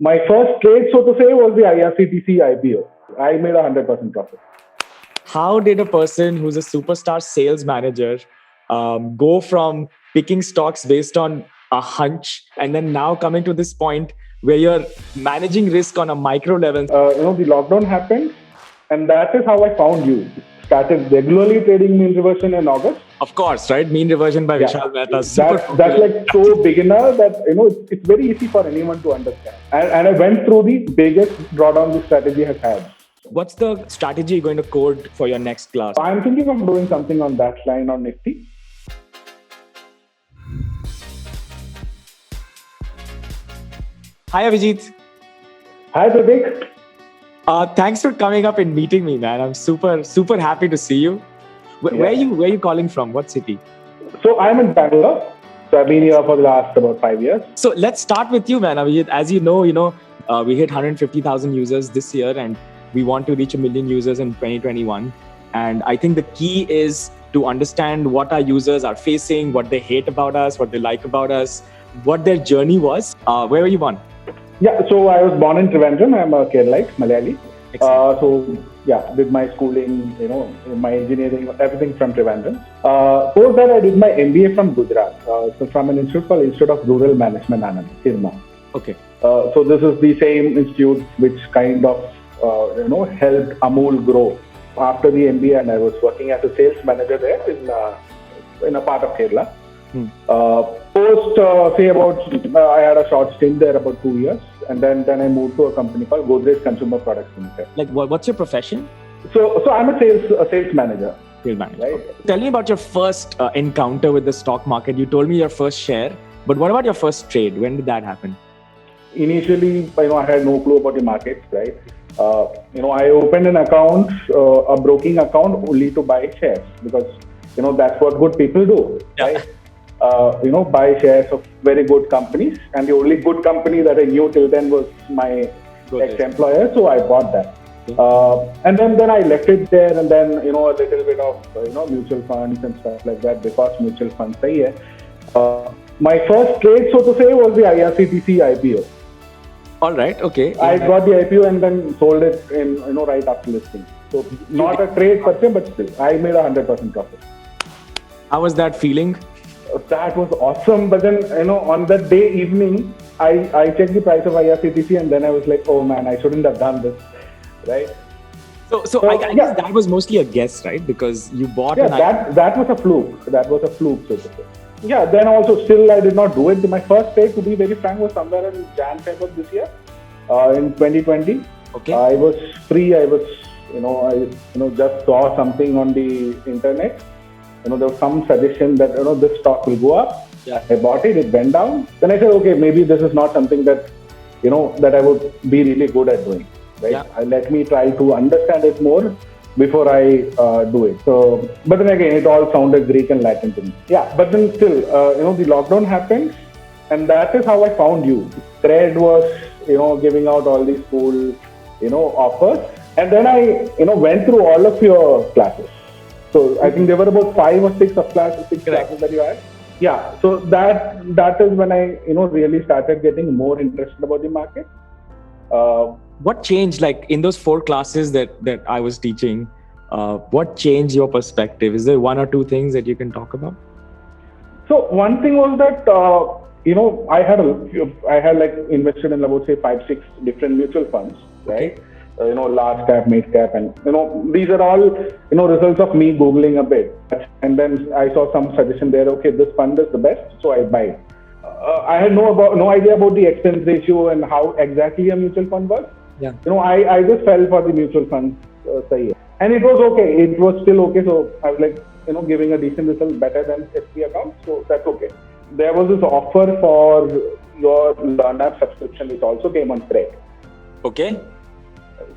My first trade, so to say, was the IRCTC IPO. I made 100% profit. How did a person who's a superstar sales manager go from picking stocks based on a hunch and then now coming to this point where you're managing risk on a micro level? The lockdown happened, and that is how I found you. Started regularly trading mean reversion in August. Of course, right? Mean reversion by Vishal Mehta. That's like so beginner that it's very easy for anyone to understand. And I went through the biggest drawdown this strategy has had. What's the strategy you're going to code for your next class? I'm thinking of doing something on that line on Nifty. Hi, Abhijit. Hi, Pratik. Thanks for coming up and meeting me, man. I'm super happy to see you. Where are you calling from? What city? So I'm in Bangalore. So I've been here for the last about 5 years. So let's start with you, man. Abhijit, as you know, we hit 150,000 users this year, and we want to reach 1 million users in 2021. And I think the key is to understand what our users are facing, what they hate about us, what they like about us, what their journey was. Where were you born? Yeah, so I was born in Trivandrum. I'm a Keralite, Malayali. Did my schooling, my engineering, everything from Trivandrum. Post that, I did my MBA from Gujarat, so from an institute called Institute of Rural Management, IRMA. Okay. So this is the same institute which kind of, helped Amul grow. After the MBA, and I was working as a sales manager there in a part of Kerala. I had a short stint there about 2 years, and then I moved to a company called Godrej Consumer Products Limited. Like, what's your profession? So I'm a sales manager. Sales manager. Right? Okay. Tell me about your first encounter with the stock market. You told me your first share, but what about your first trade? When did that happen? Initially, I had no clue about the markets, right? I opened an account, a broking account, only to buy shares because that's what good people do, right? Buy shares of very good companies, and the only good company that I knew till then was my ex-employer, so I bought that. And then I left it there, and then a little bit of mutual funds and stuff like that because mutual funds are here. My first trade, so to say, was the IRCTC IPO. All right, okay. I got the IPO and then sold it in right after listing. So not a trade per se, but still, I made 100% profit. How was that feeling? That was awesome. But then, on that day evening, I checked the price of IRCTC and then I was like, oh man, I shouldn't have done this, right? So I guess that was mostly a guess, right? Because you bought that was a fluke. That was a fluke, so to say. Yeah, then also still I did not do it. My first trade, to be very frank, was somewhere in Jan-Feb of this year, in 2020. Okay. I was free. I was, just saw something on the internet. There was some suggestion that, this stock will go up. Yeah. I bought it. It went down. Then I said, okay, maybe this is not something that, that I would be really good at doing. Right? Yeah. Let me try to understand it more before I do it. So, but then again, it all sounded Greek and Latin to me. Yeah, but then still, the lockdown happened, and that is how I found you. Thread was, giving out all these cool, offers, and then I, went through all of your classes. So I think there were about 5 or 6 classes that you had. Yeah, so that is when I, really started getting more interested about the market. What changed, like in those 4 classes that I was teaching? What changed your perspective? Is there 1 or 2 things that you can talk about? So one thing was that I had like invested in about say 5-6 different mutual funds, right? Okay. Large cap, mid cap, and these are all results of me googling a bit, and then I saw some suggestion there. Okay, this fund is the best, so I buy it. I had no idea about the expense ratio and how exactly a mutual fund works. Yeah. I just fell for the mutual funds, and it was okay. It was still okay. So I was like, giving a decent result, better than FP account. So that's okay. There was this offer for your Learn app subscription, which also came on Thread. Okay.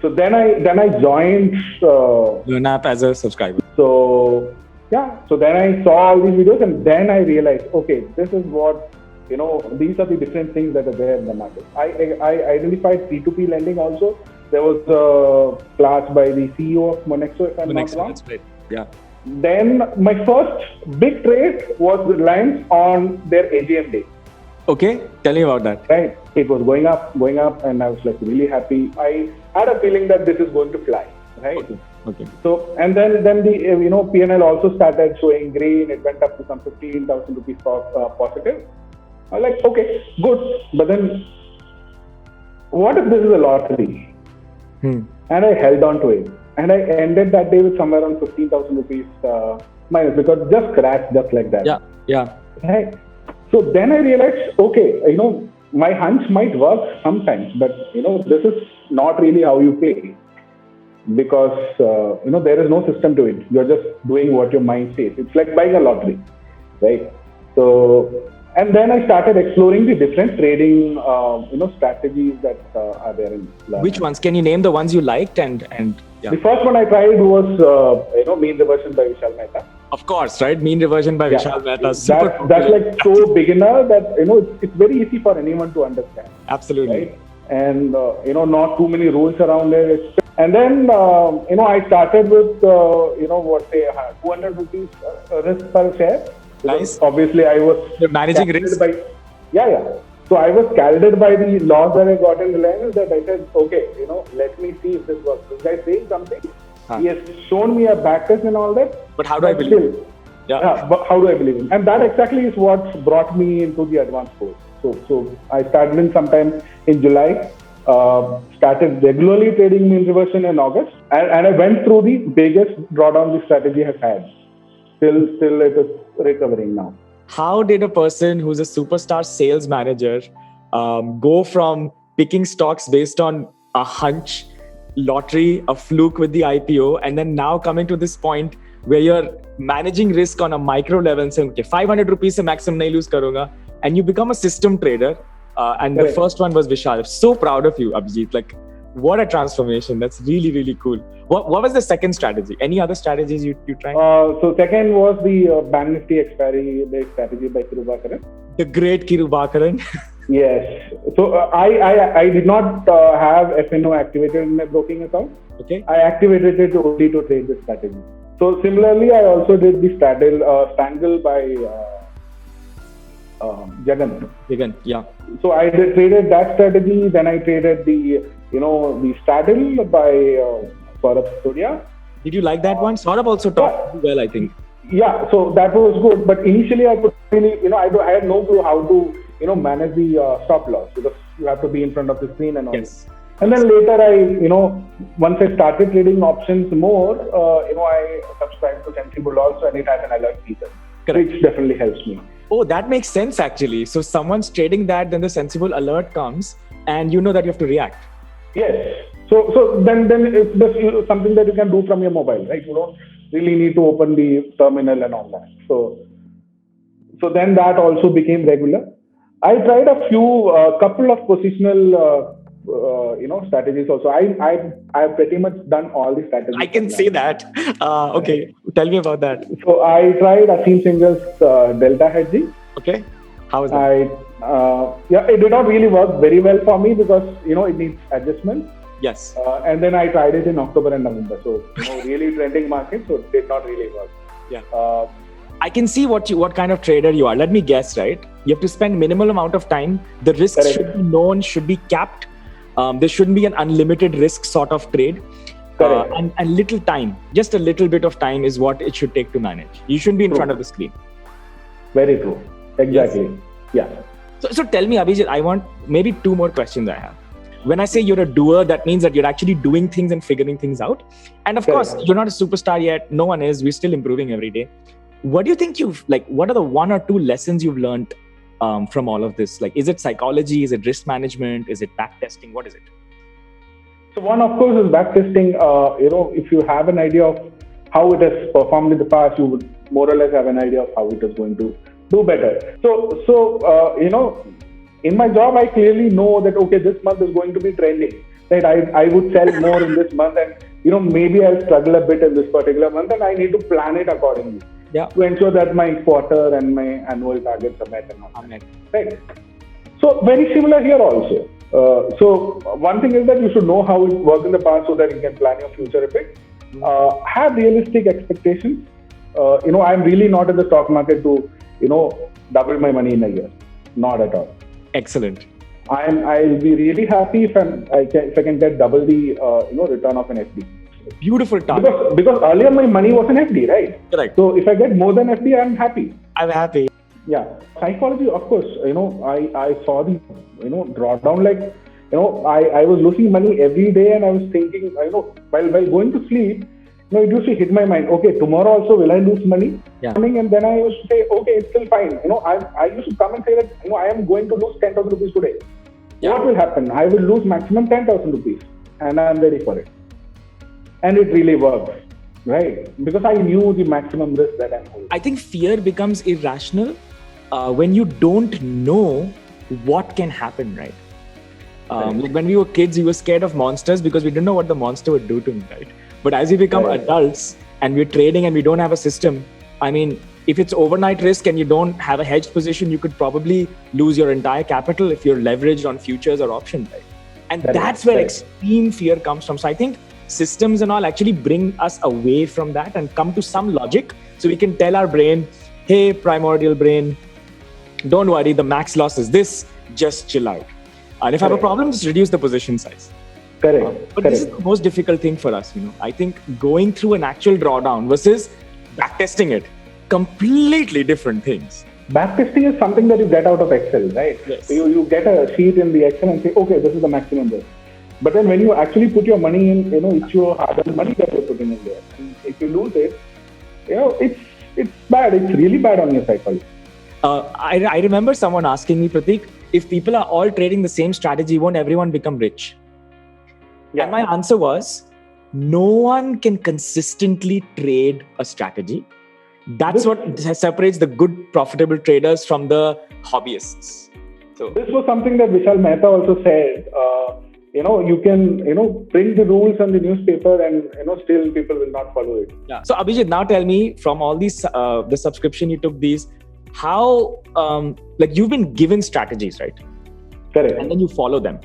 So then I joined Learn app as a subscriber. So yeah. So then I saw all these videos, and then I realized, okay, this is what. These are the different things that are there in the market. I identified P2P lending also. There was a class by the CEO of Monexo, if I'm not wrong. That's great. Yeah. Then my first big trade was Reliance on their AGM day. Okay, tell me about that. Right? It was going up, and I was like really happy. I had a feeling that this is going to fly, right? Okay. So, and then the P&L also started showing green. It went up to some 15,000 rupees positive. I was like, okay, good. But then, what if this is a lottery? And I held on to it, and I ended that day with somewhere around 15,000 rupees minus, because just crashed just like that. Yeah. Right. So then I realized, okay, my hunch might work sometimes, but this is not really how you play, because there is no system to it. You're just doing what your mind says. It's like buying a lottery, right? So, and then I started exploring the different trading strategies that are there in Lana. Which ones? Can you name the ones you liked? And The first one I tried was mean reversion by Vishal Mehta. Of course, right? Mean reversion by Vishal Mehta. That's like so beginner that it's very easy for anyone to understand. Absolutely. Right? And not too many rules around it. And then I started with 200 rupees risk per share. Nice. Obviously, I was managing risk. So I was scalded by the loss that I got in Reliance, that I said, okay, let me see if this works. This guy saying something. He has shown me a backtest and all that. But how do I believe? But how do I believe him? And that exactly is what brought me into the advanced course. So I started in sometime in July. Started regularly trading mean reversion in August, and I went through the biggest drawdown the strategy has had. Still it is recovering now. How did a person who's a superstar sales manager go from picking stocks based on a hunch, lottery, a fluke with the IPO, and then now coming to this point where you're managing risk on a micro level and saying, okay, 500 rupees se maximum nahi lose karunga, and you become a system trader. And the first one was Vishal. I'm so proud of you, Abhijit. Like, what a transformation. That's really, really cool. What was the second strategy? Any other strategies you tried? So second was the Bank Nifty expiry strategy by Kirubakaran. The great Kirubakaran. Yes. So I did not have FNO activated in my broking account. Okay. I activated it only to trade this strategy. So similarly, I also did the Strangle by Jagan. Yeah. So I traded that strategy. Then I traded the straddle by Saurabh Surya. Did you like that one? Saurabh also talked well, I think. Yeah, so that was good. But initially, I could really, I had no clue how to, manage the stop loss, because you have to be in front of the screen and all. Yes. And then later, once I started trading options more, I subscribed to Sensible also, and it has an alert feature, which definitely helps me. Oh, that makes sense actually. So someone's trading that, then the Sensible alert comes, and you know that you have to react. Yes. So then it's just something that you can do from your mobile, right? You don't really need to open the terminal and all that. So then that also became regular. I tried a couple of positional, strategies also. I've pretty much done all the strategies. I can say that. Okay, tell me about that. So I tried Asim Singh's delta hedging. Okay, how was that? It did not really work very well for me, because it needs adjustments. Yes. And then I tried it in October and November. So really trending market, so it did not really work. Yeah. I can see what kind of trader you are. Let me guess, right? You have to spend minimal amount of time. The risks should be known, should be capped. There shouldn't be an unlimited risk sort of trade. And little time, just a little bit of time is what it should take to manage. You shouldn't be in front of the screen. Very true. Exactly. Yes. Yeah. So tell me, Abhijit, I want maybe two more questions I have. When I say you're a doer, that means that you're actually doing things and figuring things out. And of course, you're not a superstar yet. No one is. We're still improving every day. What do you think what are the one or two lessons you've learned from all of this? Like, is it psychology? Is it risk management? Is it backtesting? What is it? So one, of course, is backtesting. If you have an idea of how it has performed in the past, you would more or less have an idea of how it is going to do better. So in my job, I clearly know that, okay, this month is going to be trending. Right? I would sell more in this month, and maybe I'll struggle a bit in this particular month, and I need to plan it accordingly. Yeah. To ensure that my quarter and my annual targets are met and all. Right. So very similar here also. So one thing is that you should know how it worked in the past so that you can plan your future a bit. Have realistic expectations. I'm really not in the stock market to, double my money in a year. Not at all. Excellent. I'll be really happy if I can get double the return of an FD. Beautiful target. Because earlier my money was an FD, right? Correct. So if I get more than FD, I'm happy. I'm happy. Yeah. Psychology, of course, I saw the, drawdown, like, I was losing money every day, and I was thinking, while going to sleep, it used to hit my mind, okay, tomorrow also will I lose money? Yeah. And then I used to say, okay, it's still fine. I used to come and say that, I am going to lose 10,000 rupees today. Yeah. What will happen? I will lose maximum 10,000 rupees, and I am ready for it. And it really works, right? Because I knew the maximum risk that I'm holding. I think fear becomes irrational when you don't know what can happen, right? Like when we were kids, we were scared of monsters because we didn't know what the monster would do to me, right? But as we become adults and we're trading and we don't have a system, I mean, if it's overnight risk and you don't have a hedged position, you could probably lose your entire capital if you're leveraged on futures or options, right? And that's where extreme fear comes from. So I think systems and all actually bring us away from that and come to some logic so we can tell our brain, hey, primordial brain, don't worry, the max loss is this, just chill out. And if I have a problem, just reduce the position size. But this is the most difficult thing for us. I think going through an actual drawdown versus backtesting it, completely different things. Backtesting is something that you get out of Excel, right? Yes. So you get a sheet in the Excel and say, okay, this is the maximum risk. But then when you actually put your money in, it's your hard-earned money that you're putting in there. And if you lose it, it's bad. It's really bad on your psychology. I remember someone asking me, Pratik, if people are all trading the same strategy, won't everyone become rich? Yeah. And my answer was, no one can consistently trade a strategy. That's what separates the good, profitable traders from the hobbyists. So this was something that Vishal Mehta also said. You can, print the rules on the newspaper and, still people will not follow it. Yeah. So Abhijit, now tell me, from all these, the subscription you took these, how, you've been given strategies, right? Correct. And then you follow them.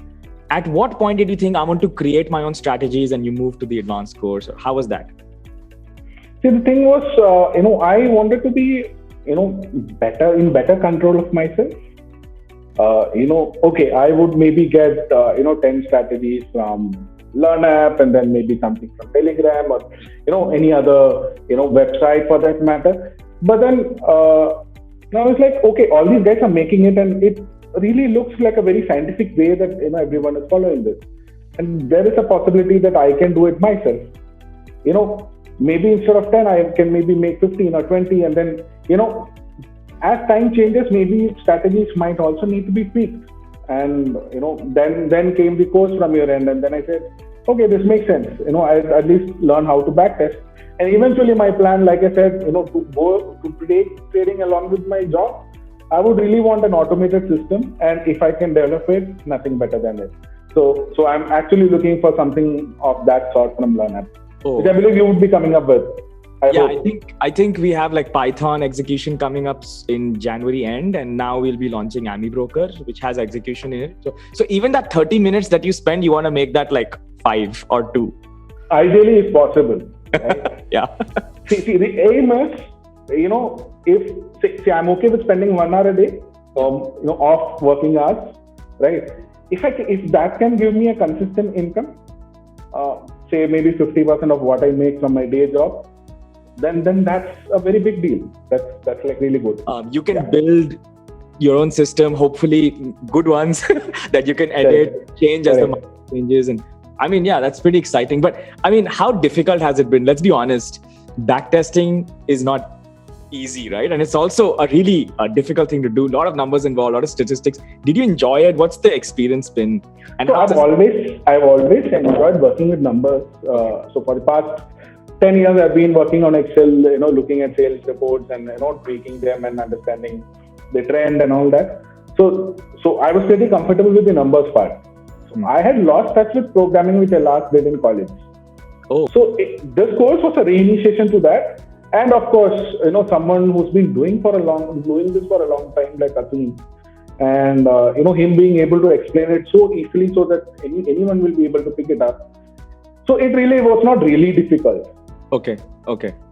At what point did you think I want to create my own strategies and you moved to the advanced course? How was that? See, the thing was, I wanted to be, better control of myself. I would maybe get, 10 strategies from Learn app and then maybe something from Telegram or, any other, website for that matter. But then, now it's like, okay, all these guys are making it and it really looks like a very scientific way that, everyone is following this. And there is a possibility that I can do it myself. Maybe instead of 10, I can maybe make 15 or 20. And then, as time changes, maybe strategies might also need to be tweaked. And, then came the course from your end. And then I said, okay, this makes sense. I at least learn how to backtest. And eventually my plan, like I said, to go to trading along with my job, I would really want an automated system. And if I can develop it, nothing better than it. So I'm actually looking for something of that sort from Learn app. Which I believe you would be coming up with. I think we have like Python execution coming up in January end, and now we'll be launching Ami Broker, which has execution in it. So even that 30 minutes that you spend, you want to make that like 5 or 2. Ideally, if possible. Right? Yeah. See, the aim is, if I'm okay with spending 1 hour a day, off working hours, right? If that can give me a consistent income, say maybe 50% of what I make from my day job, then that's a very big deal. That's like really good. You can build your own system, hopefully good ones that you can edit, change as the market changes. And I mean, that's pretty exciting. But I mean, how difficult has it been? Let's be honest. Backtesting is not easy, right? And it's also a really difficult thing to do. A lot of numbers involved, a lot of statistics. Did you enjoy it? What's the experience been? And so I've always enjoyed working with numbers. So for the past 10 years, I've been working on Excel, looking at sales reports and, tweaking them and understanding the trend and all that. So I was pretty comfortable with the numbers part. So I had lost touch with programming, which I last did in college. So this course was a reinitiation to that. And of course, someone who's been doing this for a long time, like Asim, and, him being able to explain it so easily so that anyone will be able to pick it up. So it really was not really difficult. Okay.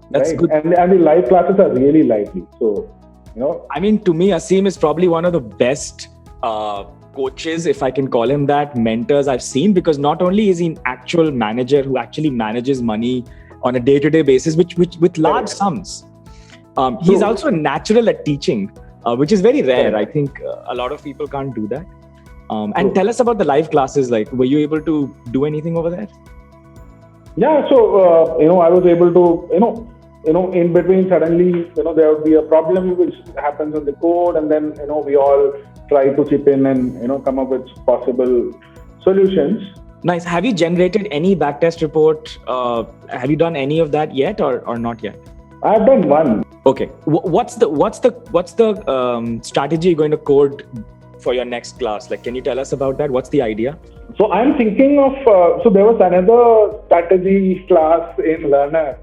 That's right? good. And the live classes are really lively. So, I mean, to me, Aseem is probably one of the best coaches, if I can call him that, mentors I've seen, because not only is he an actual manager who actually manages money on a day-to-day basis, which with large sums. He's also natural at teaching, which is very rare. I think a lot of people can't do that. And tell us about the live classes. Like, were you able to do anything over there? Yeah, so I was able to in between suddenly there would be a problem which happens on the code, and then we all try to chip in and come up with possible solutions. Nice. Have you generated any backtest report? Have you done any of that yet, or not yet? I've done one. Okay. What's the strategy you're going to code for your next class? Like, can you tell us about that? What's the idea? So I'm thinking of so there was another strategy class in Learner,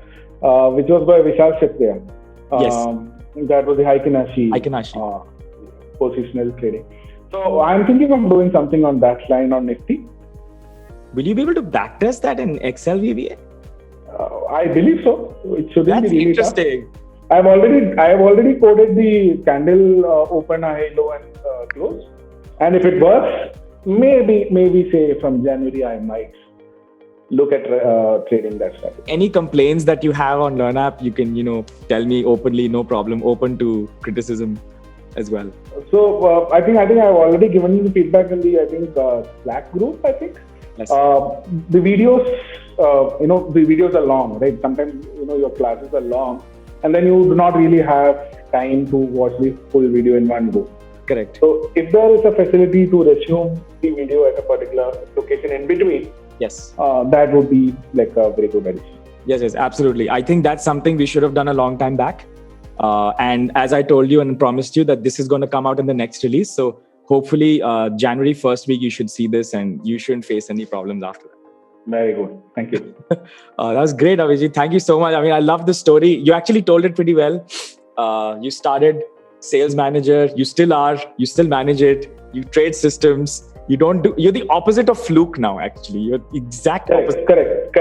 which was by Vishal Kshatriya. Yes. That was the Haikinashi. Positional trading. So I'm thinking of doing something on that line on Nifty. Will you be able to backtest that in Excel VBA? I believe so. It shouldn't That's be really interesting. tough. I have already coded the candle open, high, low, and close. And if it works, maybe say from January I might look at trading that strategy. Any complaints that you have on LearnApp, you can tell me openly, no problem. Open to criticism as well. So I think I've already given you the feedback in the Slack group. I think yes. The videos the videos are long, right? Sometimes your classes are long, and then you do not really have time to watch the full video in one go. Correct. So if there is a facility to resume the video at a particular location in between, yes, that would be like a very good addition. Yes, absolutely. I think that's something we should have done a long time back. And as I told you and promised you that this is going to come out in the next release. So hopefully January 1st week, you should see this and you shouldn't face any problems after that. Very good. Thank you. That was great, Abhijit. Thank you so much. I mean, I love the story. You actually told it pretty well. You started sales manager. You still are. You still manage it. You trade systems. You're the opposite of fluke now, actually. You're the exact opposite. Correct.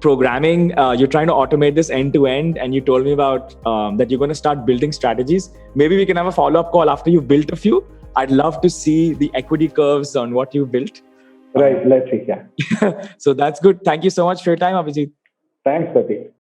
Programming, you're trying to automate this end to end, and you told me about that you're going to start building strategies. Maybe we can have a follow-up call after you've built a few. I'd love to see the equity curves on what you've built. Right, let's see. Yeah. So that's good. Thank you so much for your time, Abhijit. Thanks, Pratik.